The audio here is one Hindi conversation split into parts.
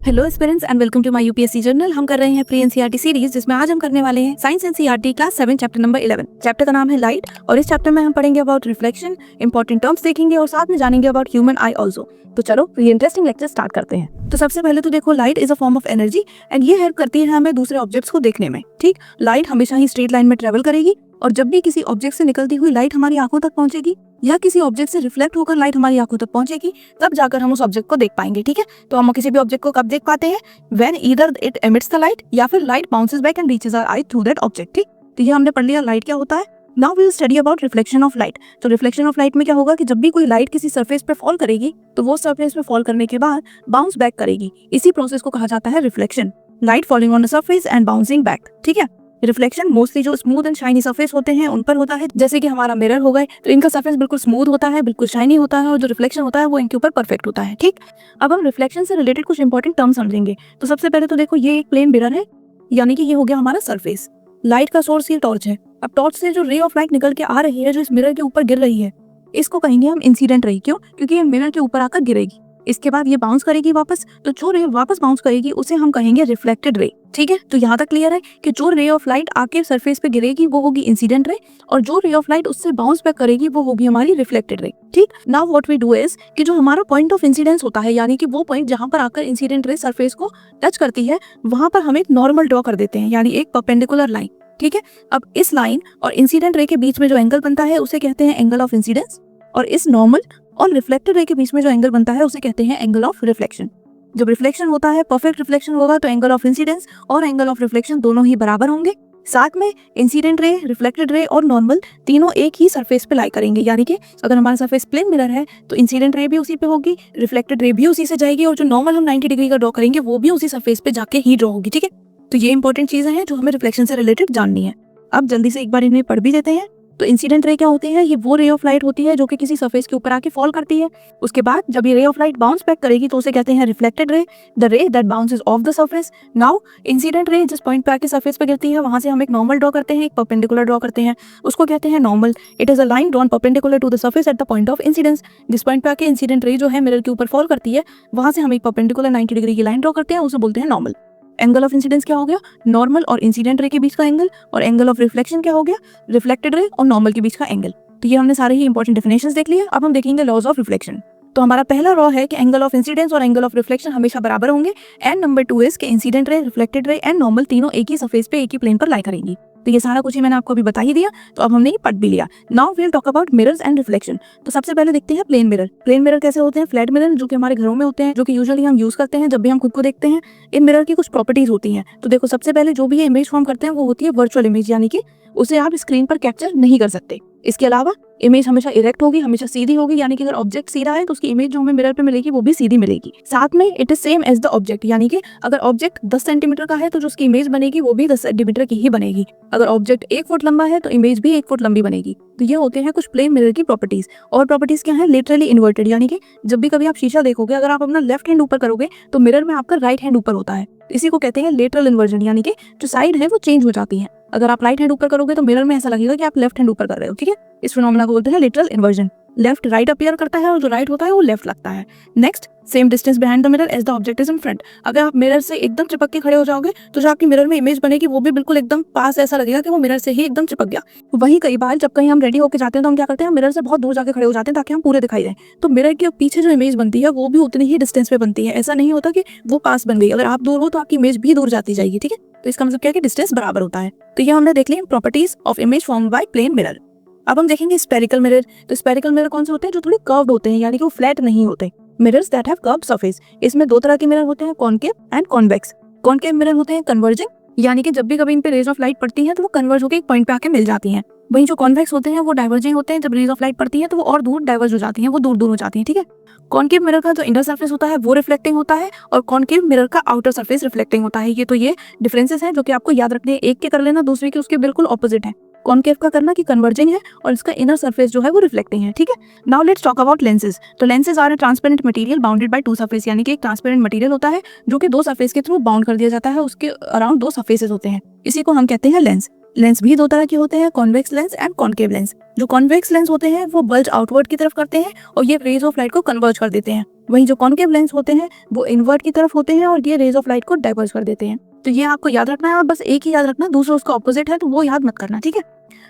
Hello aspirants and welcome to my UPSC journal. हम कर रहे हैं प्री एनसीईआरटी सीरीज, जिसमें आज हम करने वाले हैं science NCERT class 7 chapter number 11। Chapter का नाम है लाइट और इस चैप्टर में हम पढ़ेंगे अबाउट रिफ्लेक्शन, इंपॉर्टेंट टर्म्स देखेंगे और साथ में जानेंगे अबाउट ह्यूमन आई ऑल्सो। तो चलो ये इंटरेस्टिंग लेक्चर स्टार्ट करते हैं। तो सबसे पहले तो देखो, light is a form of energy and ये हेल्प करती है हमें दूसरे ऑब्जेक्ट्स को देखने में। ठीक, लाइट हमेशा ही स्ट्रेट लाइन में ट्रेवल करेगी और जब भी किसी ऑब्जेक्ट से निकलती हुई लाइट हमारी आंखों तक पहुंचेगी या किसी ऑब्जेक्ट से रिफ्लेक्ट होकर लाइट हमारी आंखों तक पहुंचेगी, तब जाकर हम उस ऑब्जेक्ट को देख पाएंगे। ठीक है, तो हम किसी भी ऑब्जेक्ट को कब देख पाते हैं? When either it emits the light या फिर light bounces back and reaches our eye through that object. ठीक, तो ये हमने पढ़ लिया लाइट क्या होता है। Now we will study about reflection of light. तो रिफ्लेक्शन ऑफ लाइट में क्या होगा कि जब भी कोई लाइट किसी सरफेस पे फॉल करेगी तो वो सरफेस पे फॉल करने के बाद बाउंस बैक करेगी। इसी प्रोसेस को कहा जाता है reflection, light falling on the surface and bouncing back. ठीक है, रिफ्लेक्शन मोस्टली जो स्मूथ एंड शाइनी सरफेस होते हैं उन पर होता है, जैसे कि हमारा मिरर हो गए, तो इनका सरफेस बिल्कुल स्मूथ होता है, बिल्कुल शाइनी होता है और जो रिफ्लेक्शन होता है वो इनके ऊपर परफेक्ट होता है। ठीक, अब हम रिफ्लेक्शन से रिलेटेड कुछ इंपॉर्टेंट टर्म समझेंगे। तो सबसे पहले तो देखो, ये एक प्लेन मिरर है, यानी कि ये हो गया हमारा सरफेस। लाइट का सोर्स ये टॉर्च है। अब टॉर्च से जो रे ऑफ लाइट निकल के आ रही है, जो इस मिरर के ऊपर गिर रही है, इसको कहेंगे हम इंसिडेंट रे। क्यों? क्योंकि ये मिरर के ऊपर आकर गिरेगी, इसके बाद ये बाउंस करेगी वापस, तो जो रे वापस बाउंस करेगी उसे हम कहेंगे रिफ्लेक्टेड रे। ठीक है, तो यहाँ तक क्लियर है कि जो रे ऑफ लाइट आके सरफेस पे गिरेगी वो होगी इंसिडेंट रे और जो रे ऑफ लाइट उससे बाउंस बैक करेगी वो होगी हमारी रिफ्लेक्टेड रे। ठीक, now what we do is कि जो हमारा पॉइंट ऑफ इंसिडेंस होता है, यानी कि वो पॉइंट जहां पर आकर इंसिडेंट रे सरफेस को टच करती है, वहां पर हम एक नॉर्मल ड्रॉ कर देते हैं, यानी एक परपेंडिकुलर लाइन। ठीक है, अब इस लाइन और इंसिडेंट रे के बीच में जो एंगल बनता है उसे कहते हैं एंगल ऑफ इंसिडेंस, और इस नॉर्मल और रिफ्लेक्टेड रे के बीच में जो एंगल बनता है उसे कहते हैं एंगल ऑफ रिफ्लेक्शन। जब रिफ्लेक्शन होता है, परफेक्ट रिफ्लेक्शन होगा, तो एंगल ऑफ इंसिडेंस और एंगल ऑफ रिफ्लेक्शन दोनों ही बराबर होंगे। साथ में इंसिडेंट रे, रिफ्लेक्टेड रे और नॉर्मल तीनों एक ही सरफेस पे लाई करेंगे, यानी कि अगर हमारा सरफेस प्लेन मिरर है तो इंसिडेंट रे भी उसी पे होगी, रिफ्लेक्टेड रे भी उसी से जाएगी और जो नॉर्मल हम 90 डिग्री का ड्रॉ करेंगे वो भी उसी सरफेस पे जाके ही ड्रॉ होगी। ठीक है, तो ये इंपॉर्टेंट चीजें हैं जो हमें रिफ्लेक्शन से रिलेटेड जाननी है। अब जल्दी से एक बार इन्हें पढ़ भी देते हैं। तो इंसिडेंट रे क्या होती है? ये वो रे ऑफ लाइट होती है जो कि किसी सरफेस के ऊपर आके फॉल करती है। उसके बाद जब ये रे ऑफ लाइट बाउंस बैक करेगी तो उसे कहते हैं रिफ्लेक्टेड रे, द रे that bounces of the surface. Now incident ray जिस पॉइंट पे आके सरफेस पे गिरती है वहां से हम एक नॉर्मल ड्रॉ करते हैं, एक परपेंडिकुलर ड्रॉ करते हैं, उसको कहते हैं normal. It is a line drawn perpendicular to the surface at the point of incidence. जिस पॉइंट पे आके इंसिडेंट रे जो है मिरर के ऊपर फॉल करती है, वहां से हम एक परपेंडिकुलर 90 डिग्री की लाइन ड्रॉ करते हैं, उसे बोलते हैं नॉर्मल। एंगल ऑफ इंसिडेंस क्या हो गया? नॉर्मल और इंसिडेंट रे के बीच का एंगल। और एंगल ऑफ रिफ्लेक्शन क्या हो गया? रिफ्लेक्टेड रे और नॉर्मल के बीच का एंगल। तो ये हमने सारे ही इंपॉर्टेंट डेफिनेशंस देख लिए। अब हम देखेंगे लॉज ऑफ रिफ्लेक्शन। तो हमारा पहला लॉ है कि एंगल ऑफ इंसिडेंस और एंगल ऑफ रिफ्लेक्शन हमेशा बराबर होंगे। एंड नंबर 2 इज कि incident ray, reflected ray and normal तीनों एक ही सरफेस पे, एक ही प्लेन पर लाई करेंगी। तो ये सारा कुछ ही मैंने आपको अभी बता ही दिया, तो अब हमने ये पढ़ भी लिया। Now we will talk about mirrors and reflection. तो सबसे पहले देखते हैं प्लेन मिरर। प्लेन मिरर कैसे होते हैं? फ्लैट मिरर जो कि हमारे घरों में होते हैं, जो कि यूजुअली हम यूज करते हैं जब भी हम खुद को देखते हैं। इन मिरर की कुछ प्रॉपर्टीज होती हैं। तो देखो, सबसे पहले जो भी ये इमेज फॉर्म करते हैं वो होती है वर्चुअल इमेज, यानी कि उसे आप स्क्रीन पर कैप्चर नहीं कर सकते। इसके अलावा इमेज हमेशा इरेक्ट होगी, हमेशा सीधी होगी, यानी कि अगर ऑब्जेक्ट सीधा है तो उसकी इमेज जो हमें मिरर पे मिलेगी वो भी सीधी मिलेगी। साथ में it is same as the object, यानी कि अगर ऑब्जेक्ट 10 सेंटीमीटर का है तो जो उसकी इमेज बनेगी वो भी 10 सेंटीमीटर की ही बनेगी। अगर ऑब्जेक्ट 1 फुट लंबा है तो इमेज भी 1 फुट लंबी बनेगी। तो ये होते हैं कुछ प्लेन मिरर की प्रॉपर्टीज। और प्रॉपर्टीज क्या है? लिटरली इन्वर्टेड, यानी कि जब भी कभी आप शीशा देखोगे, अगर आप अपना लेफ्ट हैंड ऊपर करोगे तो मिरर में आपका राइट हैंड ऊपर होता है। इसी को कहते हैं लेटरल इन्वर्जन, यानी कि जो साइड है वो चेंज हो जाती है। अगर आप राइट हैंड ऊपर करोगे तो मिरर में ऐसा लगेगा कि आप लेफ्ट हैंड ऊपर कर रहे हो। ठीक है, इस फिनोमेना को बोलते हैं lateral inversion. Left right appear करता है और जो राइट होता है वो लेफ्ट लगता है। Next, same distance behind the mirror as the object is in front. अगर आप मिरर से एकदम चिपक के खड़े हो जाओगे तो जो आपकी मिरर में इमेज बनेगी वो भी बिल्कुल एकदम पास, ऐसा लगेगा कि वो मिरर से ही एकदम चिपक गया। वहीं कई बार जब कहीं हम रेडी होकर जाते हैं तो हम क्या करते हैं? मिरर से बहुत दूर जाके खड़े हो जाते हैं ताकि हम पूरे दिखाई दें। तो मिरर के पीछे जो इमेज बनती है वो भी उतनी ही डिस्टेंस पे बनती है। ऐसा नहीं होता कि वो पास बन गई, अगर आप दूर हो तो आपकी इमेज भी दूर जाती जाएगी। ठीक है, तो इसका मतलब क्या है कि डिस्टेंस बराबर होता है। तो ये हमने देख लिया properties of image formed by plane mirror. अब हम देखेंगे स्पेरिकल मिरर। तो स्पेरिकल मिरर कौन से होते हैं? जो थोड़े कर्व्ड होते हैं, यानी कि वो फ्लैट नहीं होते। Mirrors that have curved surface. इसमें दो तरह के मिरर होते हैं, concave and convex. Concave mirror होते हैं कन्वर्जिंग, यानी कि जब भी कभी इन पे रेज ऑफ लाइट पड़ती है तो वो कन्वर्ज होकर एक पॉइंट पे आके मिल जाती हैं। वहीं जो कॉन्वेक्स होते हैं वो डाइवर्जिंग होते हैं, जब रेज ऑफ लाइट पड़ती है तो वो और दूर डाइवर्ज हो जाती हैं, वो दूर दूर हो जाती हैं। ठीक है, कॉनकेव मिरर का जो इनर सरफेस होता है वो रिफ्लेक्टिंग होता है और कॉनकेव मिरर का आउटर सरफेस रिफ्लेक्टिंग होता है। ये डिफरेंसेस हैं जो कि आपको याद रखने हैं। एक के कर लेना, दूसरे के उसके बिल्कुल ऑपोजिट है। कॉनकेव का करना कि कन्वर्जिंग है और इसका इनर सरफेस जो है वो रिफ्लेक्टिंग है। ठीक है, now let's talk about lenses. तो lenses are a transparent material bounded by 2 surface, यानी कि एक ट्रांसपेरेंट मटेरियल होता है जो कि 2 सरफेस के थ्रू बाउंड कर दिया जाता है, उसके अराउंड 2 सरफेसेस होते हैं, इसी को हम कहते हैं लेंस। लेंस भी दो तरह के होते हैं, convex lens and concave lens. जो कॉन्वेक्स लेंस होते हैं वो बल्ज आउटवर्ड की तरफ करते हैं और ये रेज ऑफ लाइट को कन्वर्ज कर देते हैं। वहीं जो कॉन्केव लेंस होते हैं वो इनवर्ट की तरफ होते हैं और ये रेज ऑफ लाइट को डाइवर्ज कर देते हैं। तो ये आपको याद रखना है और बस एक ही याद रखना, दूसरा उसका ऑपोजिट है तो वो याद मत करना, ठीक है।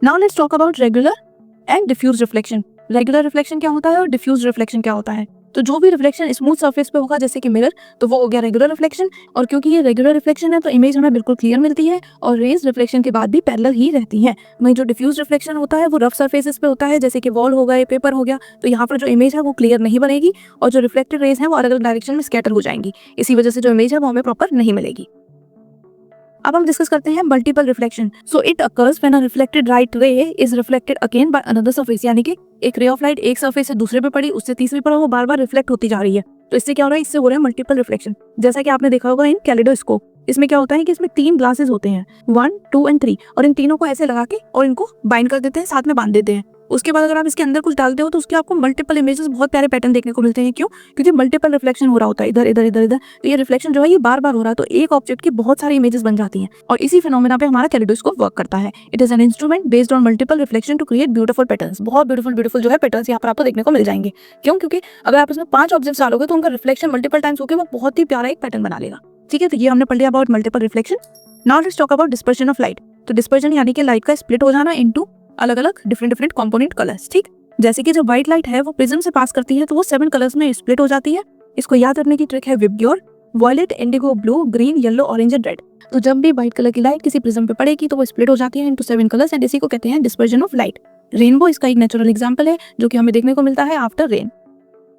Now let's talk about regular and diffuse reflection. Regular reflection क्या होता है और डिफ्यूज रिफ्लेक्शन क्या होता है। तो जो भी रिफ्लेक्शन स्मूथ सरफेस पे होगा जैसे कि मिरर, तो वो हो गया रेगुलर रिफ्लेक्शन। और क्योंकि ये रेगुलर रिफ्लेक्शन है तो इमेज हमें बिल्कुल क्लियर मिलती है और रेज रिफ्लेक्शन के बाद भी पैरेलल ही रहती है। वहीं जो डिफ्यूज रिफ्लेक्शन होता है वो रफ सरफेसेस पे होता है, जैसे कि वॉल हो गए, पेपर हो गया, तो यहाँ पर जो इमेज है वो क्लियर नहीं बनेगी और जो रिफ्लेक्टेड रेज है वो अलग अलग डायरेक्शन में स्कैटर हो जाएंगी। इसी वजह से जो इमेज है वो हमें प्रॉपर नहीं मिलेगी। अब हम डिस्कस करते हैं multiple reflection. So it occurs when a reflected light रे is reflected again by another surface, यानी कि एक रे ऑफ लाइट एक सरफेस से दूसरे पे पड़ी, उससे तीसरे पर वो बार बार रिफ्लेक्ट होती जा रही है। तो इससे क्या हो रहा है, इससे हो रहा है मल्टीपल रिफ्लेक्शन। जैसा कि आपने देखा होगा इन कैलिडोस्कोप, इसमें क्या होता है कि इसमें 3 ग्लासेस होते हैं, 1, 2 एंड 3, और इन तीनों को ऐसे लगा के और इनको बाइंड कर देते हैं, साथ में बांध देते हैं। उसके बाद अगर आप इसके अंदर कुछ डालते हो तो उसके आपको मल्टीपल इमेजेस, बहुत प्यारे पैटर्न देखने को मिलते हैं। क्यों? क्योंकि मल्टीपल रिफ्लेक्शन हो रहा होता है, इधर इधर इधर इधर, तो ये रिफ्लेक्शन जो है ये बार बार हो रहा है, तो एक ऑब्जेक्ट की बहुत सारी इमेजेस बन जाती हैं और इसी फिनोमेना पे हमारा कैलिडोस्कोप वर्क करता है। It is an instrument based on multiple reflection to create beautiful patterns. बहुत ब्यूटीफुल जो है पैटर्न्स यहाँ पर आपको देखने को मिल जाएंगे। क्यों? क्योंकि अगर आप इसमें 5 ऑब्जेक्ट्स डालोगे तो उनका रिफ्लेक्शन मल्टीपल टाइम्स होकर वो बहुत ही प्यारा एक पैटर्न बना लेगा। ठीक है, तो ये हमने पढ़ लिया about multiple reflection. Now let's talk about dispersion of light. तो डिस्पर्शन यानी कि लाइट का स्प्लिट हो जाना इनटू अलग अलग डिफरेंट कंपोनेंट कलर्स। ठीक, जैसे कि जो व्हाइट लाइट है वो प्रिज्म से पास करती है तो वो 7 कलर्स में स्प्लिट हो जाती है। इसको याद रखने की ट्रिक है VIBGYOR, violet, indigo, blue, green, yellow, orange and red. तो जब भी व्हाइट कलर की लाइट किसी प्रिज्म पे पड़ेगी तो वो स्प्लिट हो जाती है इनटू 7 कलर्स एंड इसी को कहते हैं डिस्पर्शन ऑफ लाइट। रेनबो इसका एक नेचुरल एग्जांपल है जो कि हमें देखने को मिलता है after rain.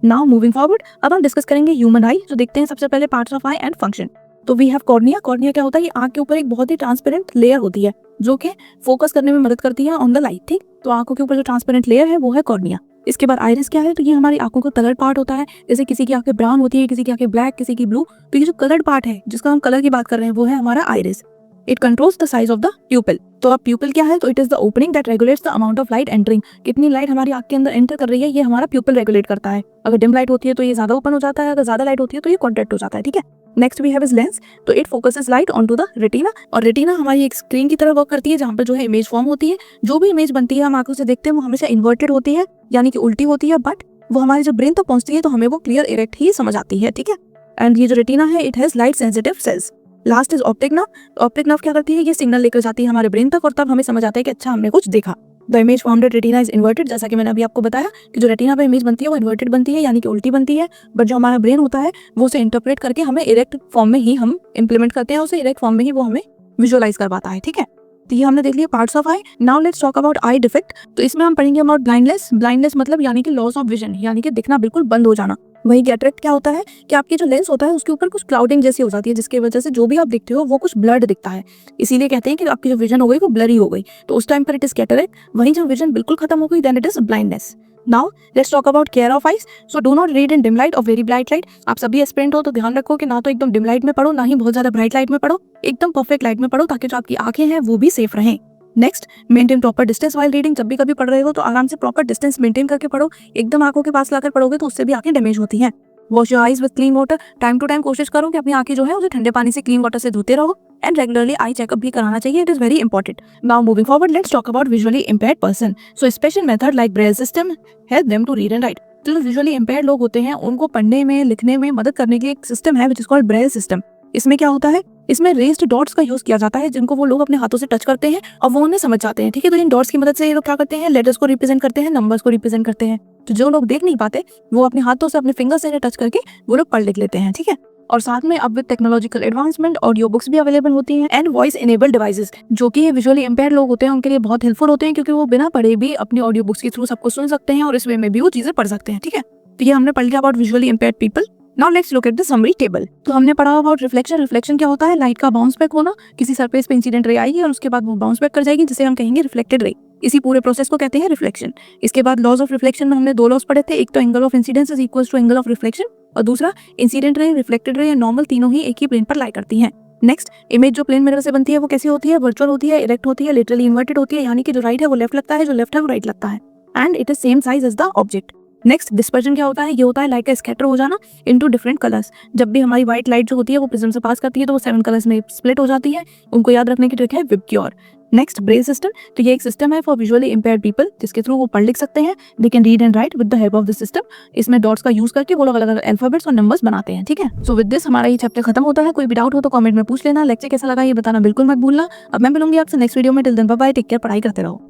Now moving forward, अब हम डिस्कस करेंगे ह्यूमन आई। जो देखते हैं सबसे पहले parts of I and function. तो वी हैव कॉर्निया। कॉर्निया क्या होता है, ये आंख के ऊपर एक बहुत ही ट्रांसपेरेंट लेयर होती है जो कि फोकस करने में मदद करती है ऑन द लाइट। ठीक, तो आंखों के ऊपर जो ट्रांसपेरेंट लेयर है वो है कॉर्निया। इसके बाद आइरिस क्या है, तो ये हमारी आंखों का कलर पार्ट होता है। जैसे किसी की आंखें ब्राउन होती है, किसी की आंखें ब्लैक, किसी की ब्लू, तो ये जो कलर्ड पार्ट है जिसका हम कलर की बात कर रहे हैं वो है हमारा iris. It controls the size of the प्यूपिल। तो अब प्यूपिल क्या है, तो it is the opening that regulates the amount of light entering. कितनी लाइट हमारी आंख के अंदर एंटर कर रही है ये हमारा प्यूपिल रेगुलेट करता है। अगर डिम लाइट होती है तो ये ज्यादा ओपन हो जाता है, अगर ज्यादा लाइट होती है तो ये कॉन्ट्रैक्ट हो जाता है। ठीक है, next we have is lens. तो it focuses light on to the retina, और रेटिना हमारी एक स्क्रीन की तरह वर्क करती है जहाँ पर जो है इमेज फॉर्म होती है। जो भी इमेज बनती है हम आंखों से देखते हैं वो हमेशा इन्वर्टेड होती है, यानी कि उल्टी होती है, बट वो हमारी जब ब्रेन तक पहुंचती है तो हमें वो क्लियर इरेक्ट ही समझ आती है। ठीक है, एंड ये जो रेटिना है it has light sensitive sales. Last is optic nerve. Optic nerve क्या करती है, ये सिग्नल लेकर जाती है हमारे ब्रेन तक और तब हमें समझ आता है कि अच्छा हमने कुछ देखा। The image formed at retina is inverted. जैसा कि मैंने अभी आपको बताया कि जो रेटिना पे इमेज बनती है वो इन्वर्टेड बनती है, यानी कि उल्टी बनती है, बट जो हमारा ब्रेन होता है वो उसे इंटरप्रेट करके हमें इरेक्ट फॉर्म में ही हम इंप्लीमेंट करते हैं, उसे इरेक्ट फॉर्म में ही वो हमें विजुअलाइज कर पाता है। ठीक है, तो ये हमने देख लिया parts of I. Now let's talk about I defect. तो इसमें हम पढ़ेंगे अबाउट ब्लाइंडनेस। ब्लाइंडनेस मतलब यानी कि लॉस ऑफ विजन, यानी कि दिखना बिल्कुल बंद हो जाना। वही कैटरेक्ट क्या होता है कि आपकी जो लेंस होता है उसके ऊपर कुछ क्लाउडिंग जैसी हो जाती है जिसकी वजह से जो भी आप देखते हो वो कुछ ब्लर्ड दिखता है। इसीलिए कहते हैं कि आपकी जो विजन हो गई वो ब्लरी हो गई, तो उस टाइम पर इट इज कैटरेक्ट। वहीं जब विजन बिल्कुल खत्म हो गई then it is blindness. Now let's talk about care of eyes. So do not read in dim light और वेरी ब्राइट लाइट। आप सभी एस्पिरेंट हो तो ध्यान रखो कि ना तो एकदम डिम लाइट में पढ़ो, ना ही बहुत ज्यादा ब्राइट लाइट में पढ़ो, एकदम परफेक्ट लाइट में पढ़ो ताकि जो आपकी आंखें हैं वो भी सेफ रहें। Next, maintain proper distance while reading. जब भी कभी पढ़ रहे हो तो आराम से प्रॉपर डिस्टेंस मेंटेन करके पढ़ो। एकदम आंखों के पास लाकर पढ़ोगे तो उससे भी आंखें डैमेज होती हैं। Wash your eyes with clean water. Time to time कोशिश करो कि अपनी आंखें जो है उसे ठंडे पानी से क्लीन वाटर से धोते रहो एंड रेगुलरली आई चेकअप भी कराना चाहिए। It is very important. Now moving forward let's talk about visually impaired person. So special method like Braille system help them to read and write. जो विजुअली इंपेयर्ड लोग होते हैं उनको पढ़ने में लिखने में मदद करने के लिए एक सिस्टम है which is called Braille system. इसमें क्या होता है, इसमें रेस्ड डॉट्स का यूज किया जाता है जिनको वो लोग अपने हाथों से टच करते हैं और वो उन्हें समझ जाते हैं। ठीक है, तो इन डॉट्स की मदद से ये लोग क्या करते हैं, लेटर्स को रिप्रेजेंट करते हैं, नंबर्स को रिप्रेजेंट करते हैं। तो जो लोग देख नहीं पाते वो अपने हाथों से अपने फिंगर से टच करके वो लोग पढ़ लिख लेते हैं। ठीक है, और साथ में अब with technological advancement audio books भी अवेलेबल होती हैं एंड वॉइस इनेबल्ड डिवाइसेस जो कि विजुअली इंपेयर्ड लोग होते हैं उनके लिए बहुत हेल्पफुल होते हैं क्योंकि वो बिना पढ़े भी अपनी ऑडियो बुक्स के थ्रू सबको सुन सकते हैं और इस वे में भी वो चीजें पढ़ सकते हैं। ठीक है, तो ये हमने पढ़ लिया about visually impaired people. Now let's look at the summary table. तो हमने पढ़ा अबाउट रिफ्लेक्शन। रिफ्लेक्शन क्या होता है, लाइट का बाउंस बैक होना। किसी सरफेस पे इंसिडेंट रे आएगी और उसके बाद वो बाउंस बैक कर जाएगी जिसे हम कहेंगे रिफ्लेक्टेड रे। इसी पूरे प्रोसेस को कहते हैं रिफ्लेक्शन। इसके बाद लॉज ऑफ रिफ्लेक्शन में हमने 2 लॉज पढ़े थे, एक तो angle of incidence is equals to angle of reflection और दूसरा इंसिडेंट रे, रिफ्लेक्टेड रे या नॉर्मल तीनों ही एक ही प्लेन पर लाई करती हैं। नेक्स्ट, इमेज जो प्लेन मिरर से बनती है वो कैसी होती है, वर्चुअल होती है, इरेक्ट होती है, लिटरली इन्वर्टेड होती है, यानी कि जो राइट है वो लेफ्ट लगता है, जो लेफ्ट है वो राइट लगता है and it is same size as the object. Next, dispersion क्या होता है, ये होता है लाइट का स्कैटर हो जाना इनटू डिफरेंट कलर्स। जब भी हमारी व्हाइट लाइट जो होती है वो प्रिज्म से पास करती है तो वो 7 कलर्स में स्प्लिट हो जाती है। उनको याद रखने की ट्रिक है विबग्योर। नेक्स्ट ब्रेल सिस्टम, तो ये एक सिस्टम है फॉर विजुअली इम्पेयर्ड पीपल, जिसके थ्रू वो पढ़ लिख सकते हैं। They can read and right with the help of this system. इसमें डॉट्स का यूज करके वो लोग अलग अलग अल्फाबेट्स और नंबर्स बनाते हैं, ठीक है। सो विद दिस हमारा ये चैप्टर खत्म होता है। कोई भी डाउट हो तो कमेंट में पूछ लेना। लेक्चर कैसा लगा ये बताना बिल्कुल मत भूलना। अब मैं मिलूंगी आपसे नेक्स्ट वीडियो में। Till then bye bye, take care, पढ़ाई करते रहो।